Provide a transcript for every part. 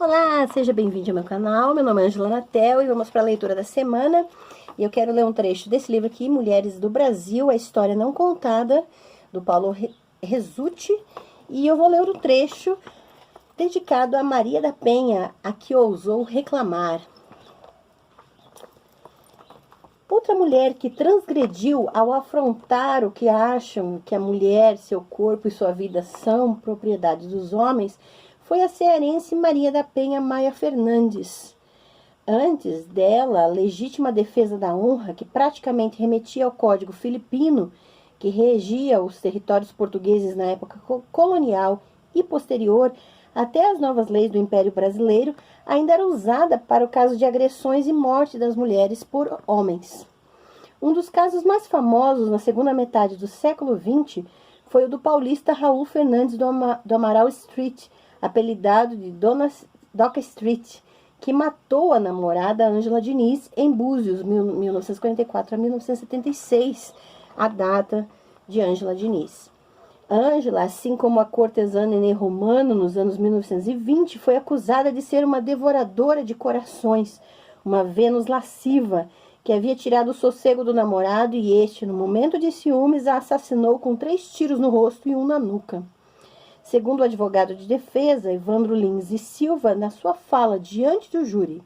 Olá, seja bem-vindo ao meu canal. Meu nome é Angela Natel e vamos para a leitura da semana. E eu quero ler um trecho desse livro aqui, Mulheres do Brasil, a História Não Contada, do Paulo Resutti. E eu vou ler o trecho dedicado a Maria da Penha, a que ousou reclamar. Outra mulher que transgrediu ao afrontar o que acham que a mulher, seu corpo e sua vida são propriedade dos homens, foi a cearense Maria da Penha Maia Fernandes. Antes dela, a legítima defesa da honra, que praticamente remetia ao Código Filipino, que regia os territórios portugueses na época colonial e posterior, até as novas leis do Império Brasileiro, ainda era usada para o caso de agressões e morte das mulheres por homens. Um dos casos mais famosos na segunda metade do século XX foi o do paulista Raul Fernandes do Amaral Street, apelidado de Doca Street, que matou a namorada Ângela Diniz em Búzios, 1944 a 1976, a data de Ângela Diniz. Ângela, assim como a cortesã Nenê Romano nos anos 1920, foi acusada de ser uma devoradora de corações, uma Vênus lasciva, que havia tirado o sossego do namorado e este, no momento de ciúmes, a assassinou com 3 tiros no rosto e 1 na nuca. Segundo o advogado de defesa, Evandro Lins e Silva, na sua fala diante do júri,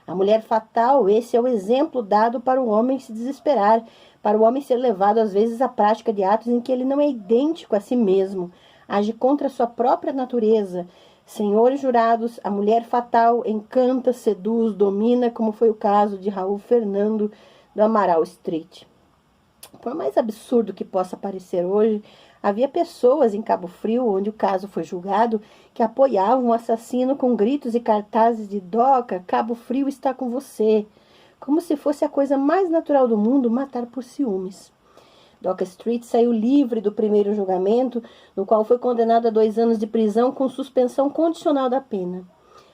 a mulher fatal, esse é o exemplo dado para o homem se desesperar, para o homem ser levado às vezes à prática de atos em que ele não é idêntico a si mesmo, age contra a sua própria natureza. Senhores jurados, a mulher fatal encanta, seduz, domina, como foi o caso de Raul Fernando do Amaral Street. Por mais absurdo que possa parecer hoje, havia pessoas em Cabo Frio, onde o caso foi julgado, que apoiavam o assassino com gritos e cartazes de "Doca, Cabo Frio está com você", como se fosse a coisa mais natural do mundo matar por ciúmes. Doca Street saiu livre do primeiro julgamento, no qual foi condenado a 2 anos de prisão com suspensão condicional da pena.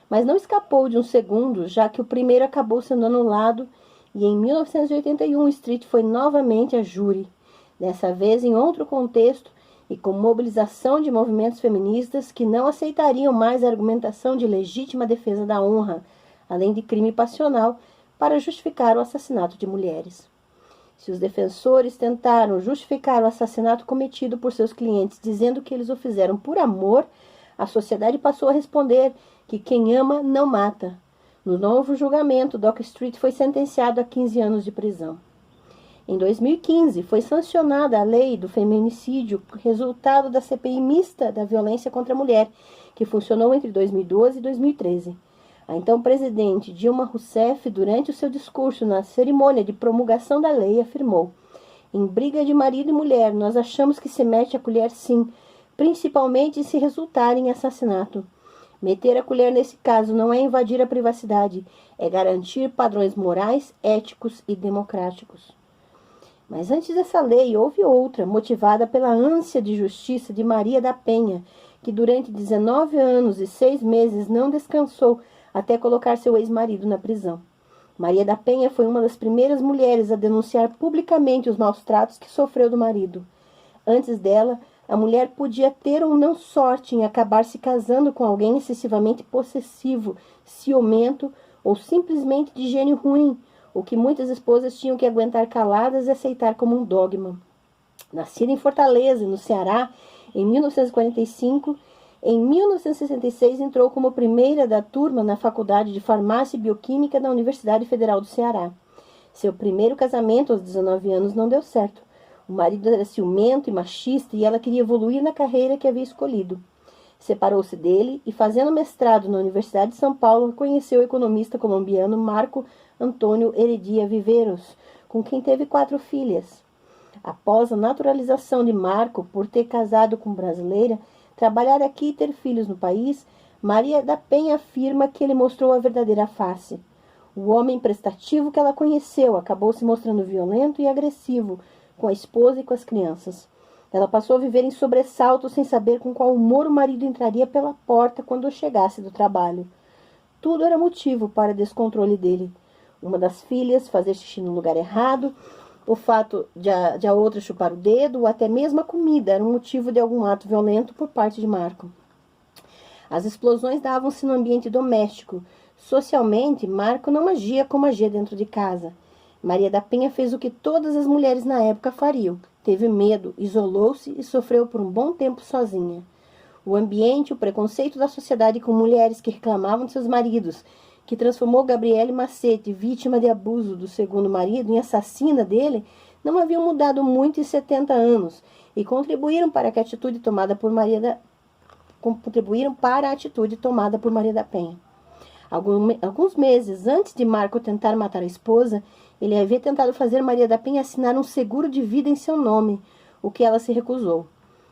Mas não escapou de um segundo, já que o primeiro acabou sendo anulado, e em 1981 Street foi novamente a júri, dessa vez em outro contexto e com mobilização de movimentos feministas que não aceitariam mais a argumentação de legítima defesa da honra, além de crime passional, para justificar o assassinato de mulheres. Se os defensores tentaram justificar o assassinato cometido por seus clientes dizendo que eles o fizeram por amor, a sociedade passou a responder que quem ama não mata. No novo julgamento, Doca Street foi sentenciado a 15 anos de prisão. Em 2015, foi sancionada a lei do feminicídio, resultado da CPI mista da violência contra a mulher, que funcionou entre 2012 e 2013. A então presidente Dilma Rousseff, durante o seu discurso na cerimônia de promulgação da lei, afirmou: "Em briga de marido e mulher, nós achamos que se mete a colher sim, principalmente se resultar em assassinato. Meter a colher nesse caso não é invadir a privacidade, é garantir padrões morais, éticos e democráticos." Mas antes dessa lei, houve outra, motivada pela ânsia de justiça de Maria da Penha, que durante 19 anos e 6 meses não descansou até colocar seu ex-marido na prisão. Maria da Penha foi uma das primeiras mulheres a denunciar publicamente os maus tratos que sofreu do marido. Antes dela, a mulher podia ter ou não sorte em acabar se casando com alguém excessivamente possessivo, ciumento ou simplesmente de gênio ruim, o que muitas esposas tinham que aguentar caladas e aceitar como um dogma. Nascida em Fortaleza, no Ceará, em 1945, em 1966 entrou como primeira da turma na Faculdade de Farmácia e Bioquímica da Universidade Federal do Ceará. Seu primeiro casamento, aos 19 anos, não deu certo. O marido era ciumento e machista e ela queria evoluir na carreira que havia escolhido. Separou-se dele e, fazendo mestrado na Universidade de São Paulo, conheceu o economista colombiano Marco Antônio Heredia Viveros, com quem teve 4 filhas. Após a naturalização de Marco por ter casado com brasileira, trabalhar aqui e ter filhos no país, Maria da Penha afirma que ele mostrou a verdadeira face. O homem prestativo que ela conheceu acabou se mostrando violento e agressivo com a esposa e com as crianças. Ela passou a viver em sobressalto sem saber com qual humor o marido entraria pela porta quando chegasse do trabalho. Tudo era motivo para descontrole dele. Uma das filhas fazer xixi no lugar errado, o fato de a outra chupar o dedo, ou até mesmo a comida era um motivo de algum ato violento por parte de Marco. As explosões davam-se no ambiente doméstico. Socialmente, Marco não agia como agia dentro de casa. Maria da Penha fez o que todas as mulheres na época fariam. Teve medo, isolou-se e sofreu por um bom tempo sozinha. O ambiente, o preconceito da sociedade com mulheres que reclamavam de seus maridos, que transformou Gabriele Macete, vítima de abuso do segundo marido, em assassina dele, não haviam mudado muito em 70 anos e contribuíram para a atitude tomada por Maria da Penha. Alguns meses antes de Marco tentar matar a esposa, ele havia tentado fazer Maria da Penha assinar um seguro de vida em seu nome, o que ela se recusou.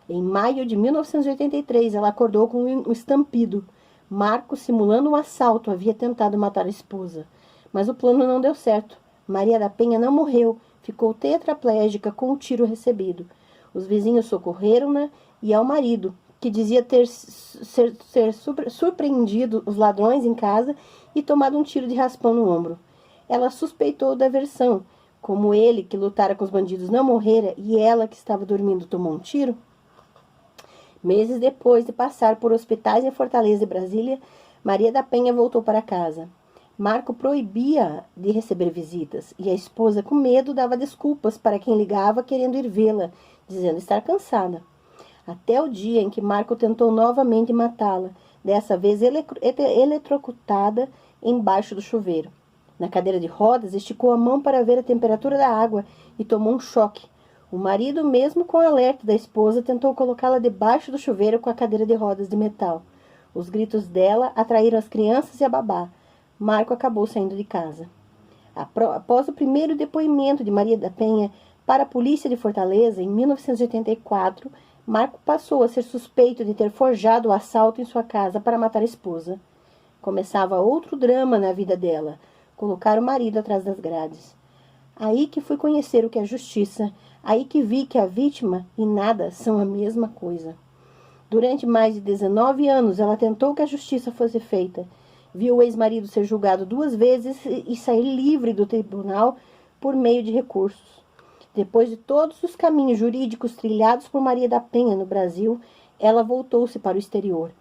Em maio de 1983, ela acordou com um estampido. Marco, simulando um assalto, havia tentado matar a esposa. Mas o plano não deu certo. Maria da Penha não morreu, ficou tetraplégica com o tiro recebido. Os vizinhos socorreram-na e ao marido, que dizia ter surpreendido os ladrões em casa e tomado um tiro de raspão no ombro. Ela suspeitou da versão. Como ele, que lutara com os bandidos, não morrera e ela, que estava dormindo, tomou um tiro. Meses depois de passar por hospitais em Fortaleza e Brasília, Maria da Penha voltou para casa. Marco proibia de receber visitas e a esposa, com medo, dava desculpas para quem ligava querendo ir vê-la, dizendo estar cansada. Até o dia em que Marco tentou novamente matá-la, dessa vez eletrocutada embaixo do chuveiro. Na cadeira de rodas, esticou a mão para ver a temperatura da água e tomou um choque. O marido, mesmo com o alerta da esposa, tentou colocá-la debaixo do chuveiro com a cadeira de rodas de metal. Os gritos dela atraíram as crianças e a babá. Marco acabou saindo de casa. Após o primeiro depoimento de Maria da Penha para a polícia de Fortaleza, em 1984, Marco passou a ser suspeito de ter forjado o assalto em sua casa para matar a esposa. Começava outro drama na vida dela, colocar o marido atrás das grades. Aí que fui conhecer o que é justiça, aí que vi que a vítima e nada são a mesma coisa. Durante mais de 19 anos, ela tentou que a justiça fosse feita. Viu o ex-marido ser julgado 2 vezes e sair livre do tribunal por meio de recursos. Depois de todos os caminhos jurídicos trilhados por Maria da Penha no Brasil, ela voltou-se para o exterior.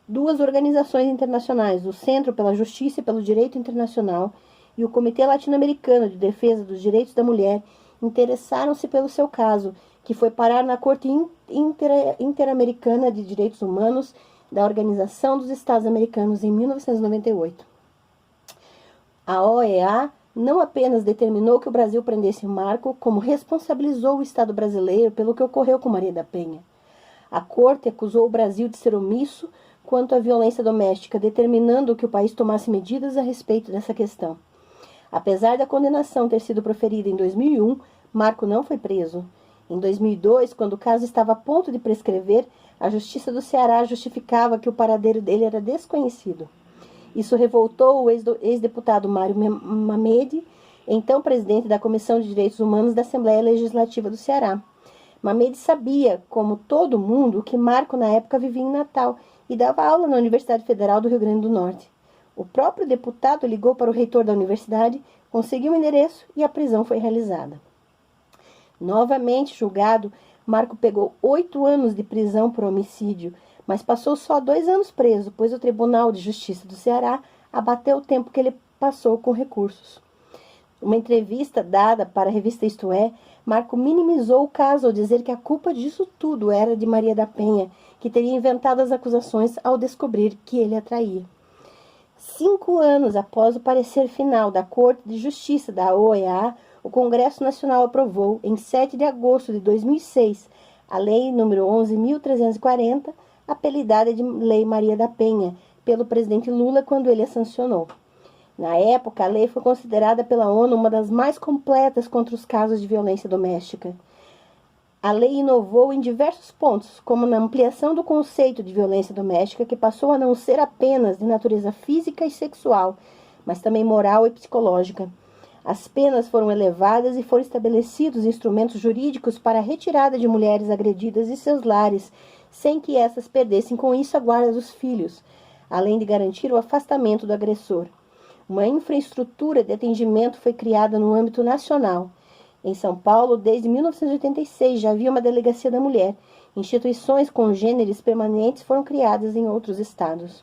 2 organizações internacionais, o Centro pela Justiça e pelo Direito Internacional e o Comitê Latino-Americano de Defesa dos Direitos da Mulher, interessaram-se pelo seu caso, que foi parar na Corte Interamericana de Direitos Humanos da Organização dos Estados Americanos em 1998. A OEA não apenas determinou que o Brasil prendesse Marco, como responsabilizou o Estado brasileiro pelo que ocorreu com Maria da Penha. A Corte acusou o Brasil de ser omisso quanto à violência doméstica, determinando que o país tomasse medidas a respeito dessa questão. Apesar da condenação ter sido proferida em 2001, Marco não foi preso. Em 2002, quando o caso estava a ponto de prescrever, a Justiça do Ceará justificava que o paradeiro dele era desconhecido. Isso revoltou o ex-deputado Mário Mamede, então presidente da Comissão de Direitos Humanos da Assembleia Legislativa do Ceará. Mamede sabia, como todo mundo, que Marco na época vivia em Natal e dava aula na Universidade Federal do Rio Grande do Norte. O próprio deputado ligou para o reitor da universidade, conseguiu o endereço e a prisão foi realizada. Novamente julgado, Marco pegou 8 anos de prisão por homicídio, mas passou só 2 anos preso, pois o Tribunal de Justiça do Ceará abateu o tempo que ele passou com recursos. Uma entrevista dada para a revista Isto É, Marco minimizou o caso ao dizer que a culpa disso tudo era de Maria da Penha, que teria inventado as acusações ao descobrir que ele a traía. 5 anos após o parecer final da Corte de Justiça da OEA, o Congresso Nacional aprovou, em 7 de agosto de 2006, a Lei nº 11.340, apelidada de Lei Maria da Penha, pelo presidente Lula quando ele a sancionou. Na época, a lei foi considerada pela ONU uma das mais completas contra os casos de violência doméstica. A lei inovou em diversos pontos, como na ampliação do conceito de violência doméstica, que passou a não ser apenas de natureza física e sexual, mas também moral e psicológica. As penas foram elevadas e foram estabelecidos instrumentos jurídicos para a retirada de mulheres agredidas de seus lares, sem que essas perdessem com isso a guarda dos filhos, além de garantir o afastamento do agressor. Uma infraestrutura de atendimento foi criada no âmbito nacional. Em São Paulo, desde 1986, já havia uma delegacia da mulher, Instituições congêneres permanentes foram criadas em outros estados.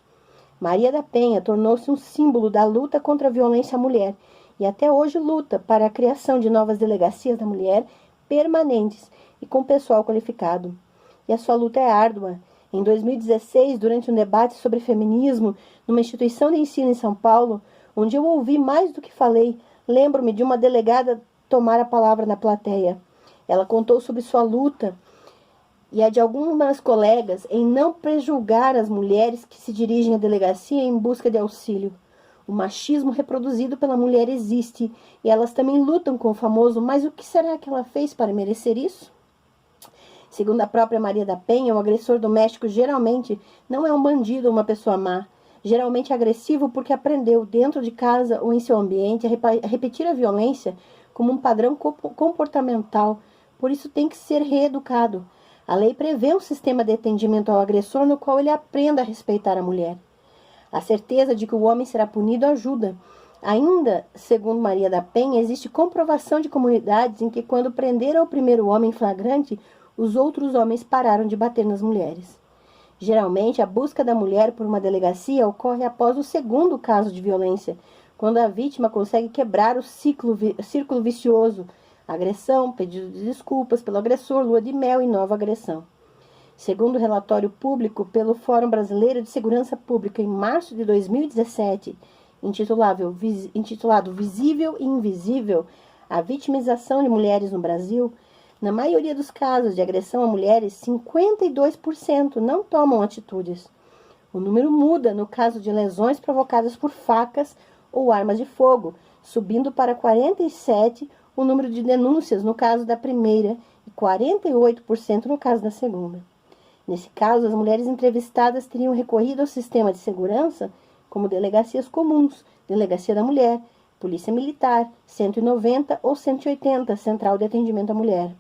Maria da Penha tornou-se um símbolo da luta contra a violência à mulher e até hoje luta para a criação de novas delegacias da mulher permanentes e com pessoal qualificado. E a sua luta é árdua. Em 2016, durante um debate sobre feminismo numa instituição de ensino em São Paulo, onde eu ouvi mais do que falei, lembro-me de uma delegada tomar a palavra na plateia. Ela contou sobre sua luta e a de algumas colegas em não prejulgar as mulheres que se dirigem à delegacia em busca de auxílio. O machismo reproduzido pela mulher existe e elas também lutam com o famoso "mas o que será que ela fez para merecer isso?" Segundo a própria Maria da Penha, o agressor doméstico geralmente não é um bandido ou uma pessoa má. Geralmente é agressivo porque aprendeu, dentro de casa ou em seu ambiente, a repetir a violência como um padrão comportamental. Por isso tem que ser reeducado. A lei prevê um sistema de atendimento ao agressor no qual ele aprenda a respeitar a mulher. A certeza de que o homem será punido ajuda. Ainda, segundo Maria da Penha, existe comprovação de comunidades em que, quando prenderam o primeiro homem flagrante, os outros homens pararam de bater nas mulheres. Geralmente, a busca da mulher por uma delegacia ocorre após o segundo caso de violência, quando a vítima consegue quebrar o círculo vicioso, agressão, pedido de desculpas pelo agressor, lua de mel e nova agressão. Segundo o relatório público pelo Fórum Brasileiro de Segurança Pública em março de 2017, intitulado Visível e Invisível, a vitimização de mulheres no Brasil, na maioria dos casos de agressão a mulheres, 52% não tomam atitudes. O número muda no caso de lesões provocadas por facas ou armas de fogo, subindo para 47% o número de denúncias no caso da primeira e 48% no caso da segunda. Nesse caso, as mulheres entrevistadas teriam recorrido ao sistema de segurança como delegacias comuns, Delegacia da Mulher, Polícia Militar, 190 ou 180, Central de Atendimento à Mulher.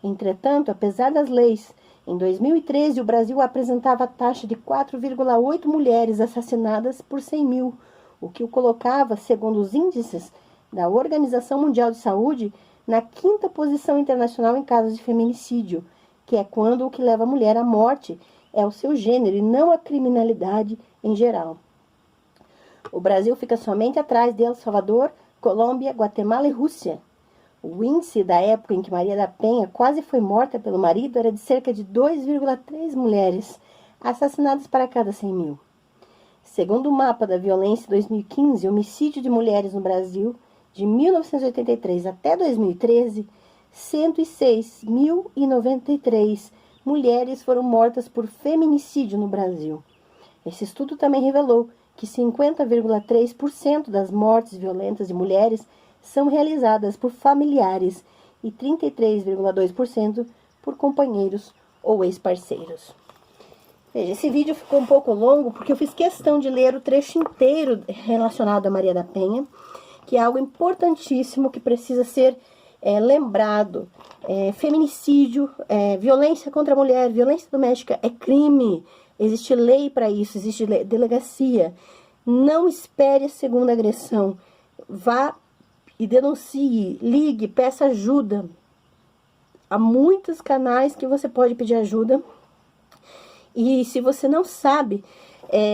Entretanto, apesar das leis, em 2013 o Brasil apresentava a taxa de 4,8 mulheres assassinadas por 100 mil, o que o colocava, segundo os índices da Organização Mundial de Saúde, na 5ª posição internacional em casos de feminicídio, que é quando o que leva a mulher à morte é o seu gênero e não a criminalidade em geral. O Brasil fica somente atrás de El Salvador, Colômbia, Guatemala e Rússia. O índice da época em que Maria da Penha quase foi morta pelo marido era de cerca de 2,3 mulheres assassinadas para cada 100 mil. Segundo o mapa da violência 2015, o homicídio de mulheres no Brasil, de 1983 até 2013, 106.093 mulheres foram mortas por feminicídio no Brasil. Esse estudo também revelou que 50,3% das mortes violentas de mulheres são realizadas por familiares e 33,2% por companheiros ou ex-parceiros. Veja, esse vídeo ficou um pouco longo porque eu fiz questão de ler o trecho inteiro relacionado a Maria da Penha, que é algo importantíssimo que precisa ser lembrado. Feminicídio, violência contra a mulher, violência doméstica é crime. Existe lei para isso, existe delegacia. Não espere a segunda agressão. Vá e denuncie, ligue, peça ajuda. Há muitos canais que você pode pedir ajuda. E se você não sabe,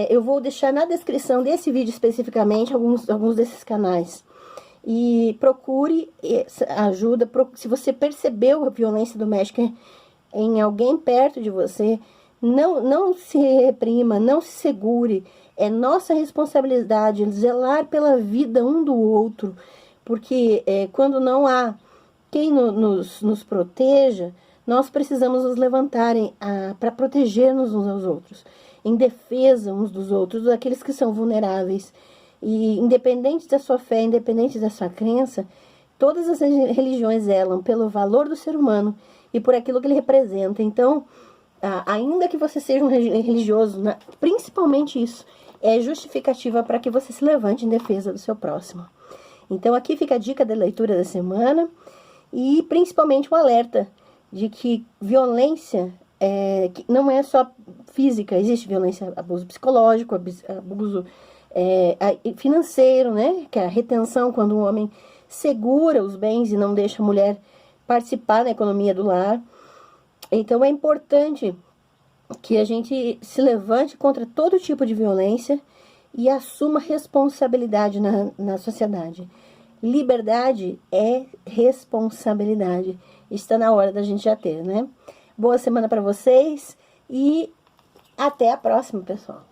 eu vou deixar na descrição desse vídeo especificamente alguns desses canais. E procure ajuda. Se você percebeu a violência doméstica em alguém perto de você, não se reprima, não se segure. É nossa responsabilidade zelar pela vida um do outro. Porque quando não há quem nos proteja, nós precisamos nos levantarem para proteger-nos uns aos outros, em defesa uns dos outros, daqueles que são vulneráveis. E independente da sua fé, independente da sua crença, todas as religiões zelam pelo valor do ser humano e por aquilo que ele representa. Então, ainda que você seja um religioso, principalmente isso, é justificativa para que você se levante em defesa do seu próximo. Então, aqui fica a dica da leitura da semana e principalmente um alerta de que violência que não é só física, existe violência, abuso psicológico, abuso financeiro, né? Que é a retenção, quando um homem segura os bens e não deixa a mulher participar da economia do lar. Então é importante que a gente se levante contra todo tipo de violência e assuma responsabilidade na sociedade. Liberdade é responsabilidade. Está na hora da gente já ter, né? Boa semana para vocês e até a próxima, pessoal.